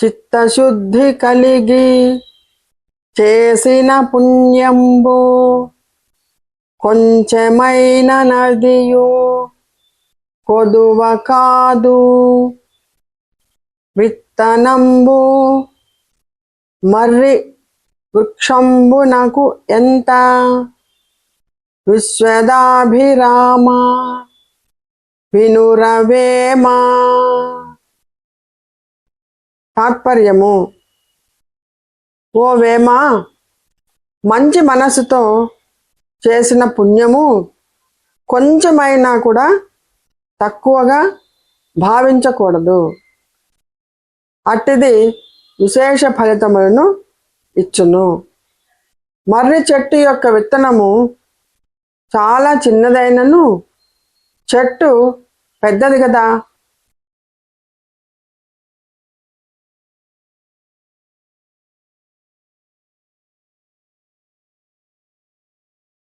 చిత్తశుద్ధి కలిగి చేసిన పుణ్యంబు కొంచెమైన నదియు కొదువ కాదు. విత్తనంబు మర్రి వృక్షంబునకు ఎంత విశ్వదాభిరామ వినురవేమా. తాత్పర్యము: ఓ వేమ, మంచి మనసుతో చేసిన పుణ్యము కొంచెమైనా కూడా తక్కువగా భావించకూడదు. అట్టిది విశేష ఫలితములను ఇచ్చును. మర్రి చెట్టు యొక్క విత్తనము చాలా చిన్నదైనను చెట్టు పెద్దది కదా,